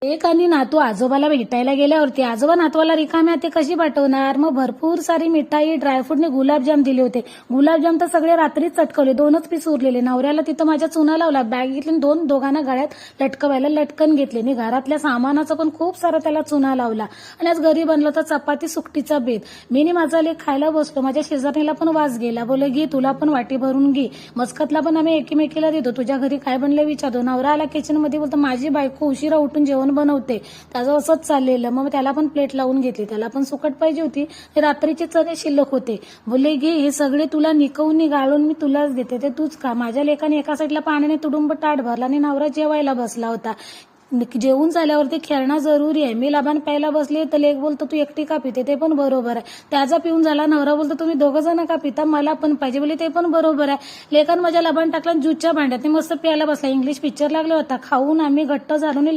एक आणि नातू आजोबाला भेटायला गेल्यावरती आजोबा नातवाला रिकाम्या ते कशी पाठवणार. मग भरपूर सारी मिठाई ड्रायफ्रूटने गुलाबजाम दिले होते. गुलाबजाम तर सगळे रात्रीच चटकवले, 2च पीस उरलेले. नवऱ्याला तिथं माझ्या चुना लावला, बॅग घेतली, दोघांना गळ्यात लटकवायला लटकन घेतले. आणि घरातल्या सामानाचा पण खूप सारा त्याला चुना लावला. आणि आज घरी बनलं तर चपाती सुकटीचा बेत. मी माझा लेक खायला बसलो, माझ्या शेजारणीला पण वास गेला. बोले घे, तुला पण वाटी भरून घे. मस्कतला पण आम्ही एकीमेकीला देतो. तुझ्या घरी काय बनले विचारतो. नवरा आला किचन मध्ये, बोलतो माझी बायको उशिरा उठून जेवण बनवते. त्याचं असंच चाललेलं. मग त्याला पण प्लेट लावून घेतली. त्याला पण सुकट पाहिजे होती. हे रात्रीचे चणे शिल्लक होते. बोले घे, हे सगळे तुला निकवून गाळून मी तुलाच देते, ते तूच खा. माझ्या लेकाने एका साईडला पाण्याने तुडुंब ताट भरला आणि नवरा जेवायला बसला होता. जेवून झाल्यावरती खेळणं जरुरी आहे. मी लबान प्यायला बसले तर लेक बोलतो तू एकटी का पिते, ते पण बरोबर आहे. त्याचा पिऊन झाला, नवरा बोलतो तुम्ही दोघं जण का पिता, मला पण पाहिजे. बोले ते पण बरोबर आहे. लेकान माझ्या लबान टाकला ज्यूसच्या भांड्यात मस्त प्यायला बसला. इंग्लिश पिक्चर लागला होता. खाऊन आम्ही घट्ट झालो आणि